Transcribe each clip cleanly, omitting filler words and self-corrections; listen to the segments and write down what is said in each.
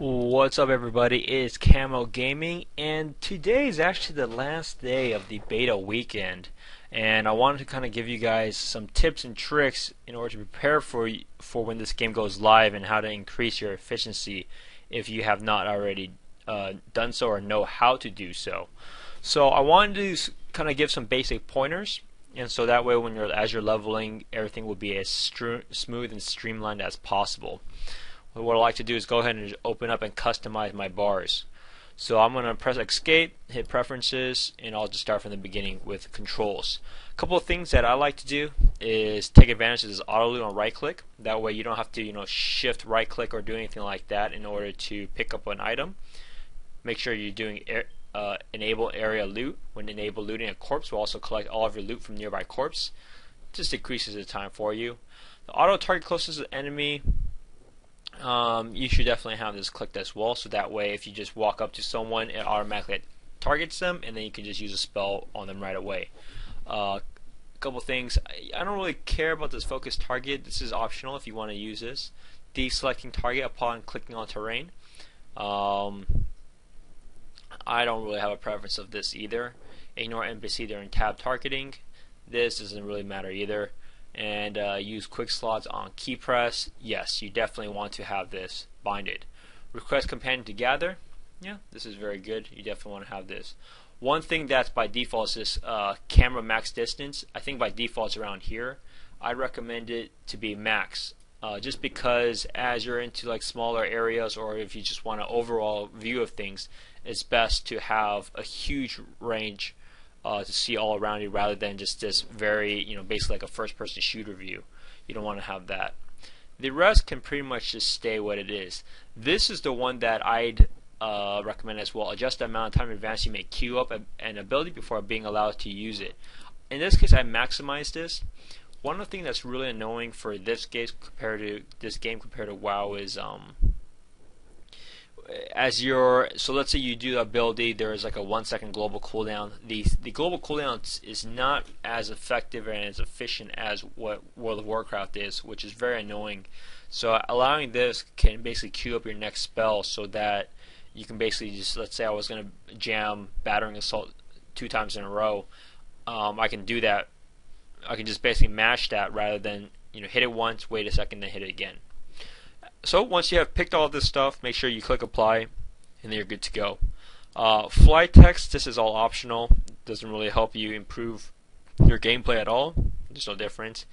What's up, everybody? It's Camo Gaming, and today is actually the last day of the beta weekend. And I wanted to kind of give you guys some tips and tricks in order to prepare for when this game goes live and how to increase your efficiency if you have not already done so or know how to do so. So I wanted to kind of give some basic pointers, and so that way as you're leveling, everything will be as smooth and streamlined as possible. What I like to do is go ahead and just open up and customize my bars. So I'm going to press escape, hit preferences, and I'll just start from the beginning with controls. A couple of things that I like to do is take advantage of this auto loot on right click. That way you don't have to shift right click or do anything like that in order to pick up an item. Make sure you're doing enable area loot. When enable looting a corpse will also collect all of your loot from nearby corpse. Just decreases the time for you. The auto target closest to the enemy, you should definitely have this clicked as well, so that way if you just walk up to someone, it automatically targets them, and then you can just use a spell on them right away. A couple things, I don't really care about this focus target. This is optional if you want to use this. Deselecting target upon clicking on terrain. I don't really have a preference of this either. Ignore NPC during tab targeting. This doesn't really matter either. And use quick slots on key press. Yes, you definitely want to have this binded. Request companion to gather. Yeah, this is very good. You definitely want to have this. One thing that's by default is this camera max distance. I think by default it's around here. I recommend it to be max, just because as you're into like smaller areas, or if you just want an overall view of things, it's best to have a huge range to see all around you, rather than just this very, basically like a first-person shooter view. You don't want to have that. The rest can pretty much just stay what it is. This is the one that I'd recommend as well. Adjust the amount of time in advance you may queue up an ability before being allowed to use it. In this case, I maximized this. One of the things that's really annoying for this game compared to WoW is so let's say you do the ability, there is like a 1 second global cooldown. The global cooldown is not as effective and as efficient as what World of Warcraft is, which is very annoying. So allowing this can basically queue up your next spell, so that you can basically just, let's say I was going to jam Battering Assault 2 times in a row, I can do that. I can just basically mash that rather than hit it once, wait a second, then hit it again. So once you have picked all this stuff, make sure you click apply, and then you're good to go. Flight text, this is all optional. Doesn't really help you improve your gameplay at all. There's no difference.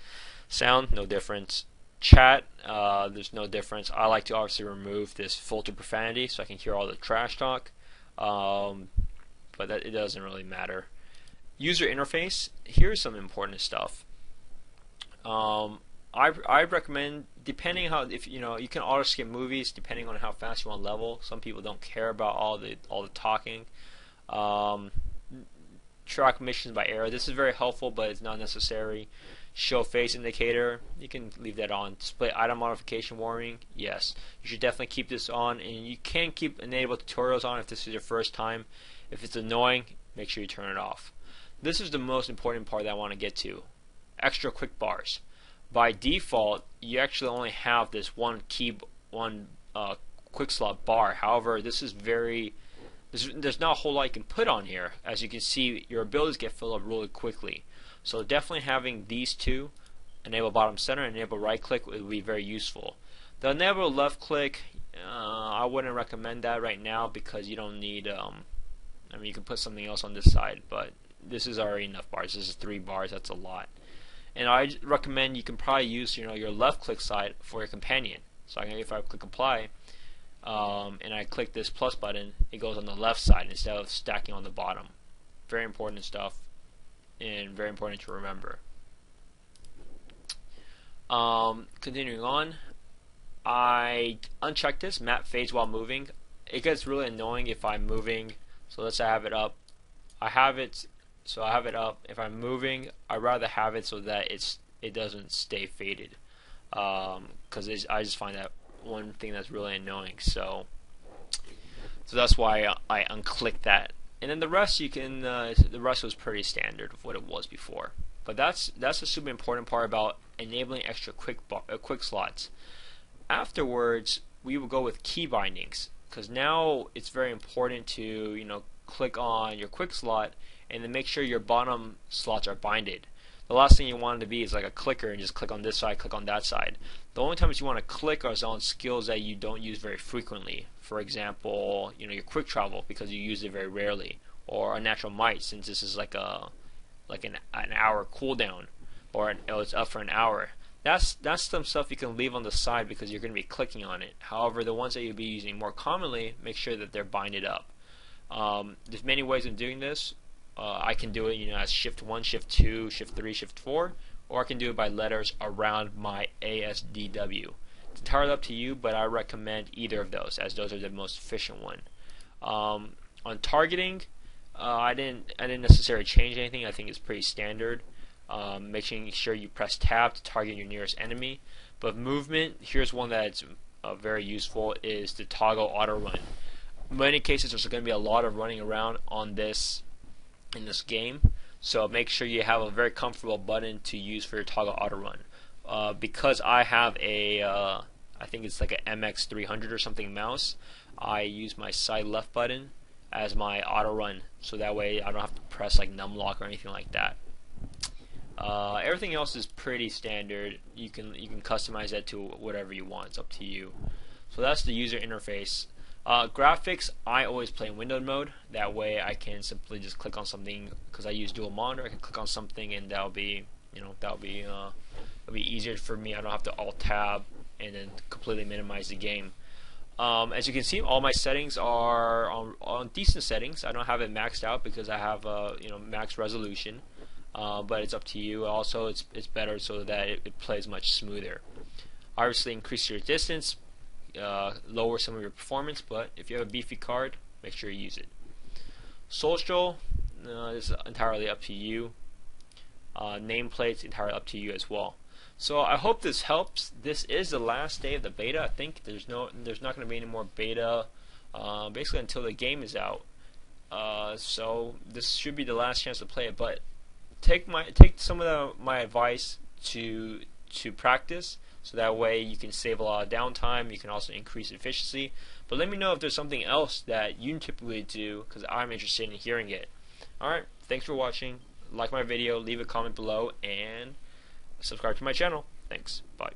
Sound, no difference. Chat, there's no difference. I like to obviously remove this filter profanity so I can hear all the trash talk, but it doesn't really matter. User interface, here's some important stuff. I recommend, depending how, if you can auto skip movies depending on how fast you want to level. Some people don't care about all the talking. Track missions by arrow. This is very helpful, but it's not necessary. Show face indicator, you can leave that on. Display item modification warning. Yes, you should definitely keep this on, and you can keep enable tutorials on if this is your first time. If it's annoying, make sure you turn it off. This is the most important part that I want to get to. Extra quick bars. By default, you actually only have this one quick slot bar. However, this is there's not a whole lot you can put on here. As you can see, your abilities get filled up really quickly. So definitely having these two, enable bottom center and enable right click, would be very useful. The enable left click, I wouldn't recommend that right now, because you don't need, you can put something else on this side, but this is already enough bars. This is 3 bars, that's a lot. And I recommend you can probably use your left click side for your companion. So if I click apply and I click this plus button, it goes on the left side instead of stacking on the bottom. Very important stuff, and very important to remember. Continuing on, I uncheck this map fades while moving. It gets really annoying if I'm moving. So let's say I have it up. So I have it up. If I'm moving, I'd rather have it so that it doesn't stay faded, because I just find that one thing that's really annoying. So that's why I unclick that. And then the rest the rest was pretty standard of what it was before. But that's a super important part about enabling extra quick slots. Afterwards, we will go with key bindings. because now it's very important to click on your quick slot and then make sure your bottom slots are binded. The last thing you want it to be is like a clicker and just click on this side, click on that side. The only times you want to click are on skills that you don't use very frequently. For example, your quick travel, because you use it very rarely, or a natural might, since this is like an hour cooldown, or it's up for an hour. That's some stuff you can leave on the side because you're going to be clicking on it. However, the ones that you'll be using more commonly, make sure that they're binded up. There's many ways of doing this. I can do it as shift 1, shift 2, shift 3, shift 4, or I can do it by letters around my ASDW. It's entirely up to you, but I recommend either of those, as those are the most efficient one. On targeting, I didn't necessarily change anything. I think it's pretty standard. Making sure you press tab to target your nearest enemy. But movement, here's one that's very useful, is to toggle auto run. In many cases, there's going to be a lot of running around in this game, so make sure you have a very comfortable button to use for your toggle auto run. Because I have I think it's like a MX300 or something mouse, I use my side left button as my auto run, so that way I don't have to press like numlock or anything like that. Everything else is pretty standard. You can customize that to whatever you want. It's up to you. So that's the user interface. Graphics, I always play in windowed mode. That way I can simply just click on something, because I use dual monitor. I can click on something and that'll be easier for me. I don't have to alt tab and then completely minimize the game. As you can see, all my settings are on decent settings. I don't have it maxed out because I have max resolution. But it's up to you. Also, it's better so that it plays much smoother. Obviously, increase your distance, lower some of your performance, but if you have a beefy card, make sure you use it. Social, this is entirely up to you. Nameplates, entirely up to you as well. So I hope this helps. This is the last day of the beta. I think there's not going to be any more beta, basically until the game is out. So this should be the last chance to play it. But take some of my advice to practice, so that way you can save a lot of downtime. You can also increase efficiency. But let me know if there's something else that you typically do, because I'm interested in hearing it. Alright, thanks for watching. Like my video, leave a comment below, and subscribe to my channel. Thanks. Bye.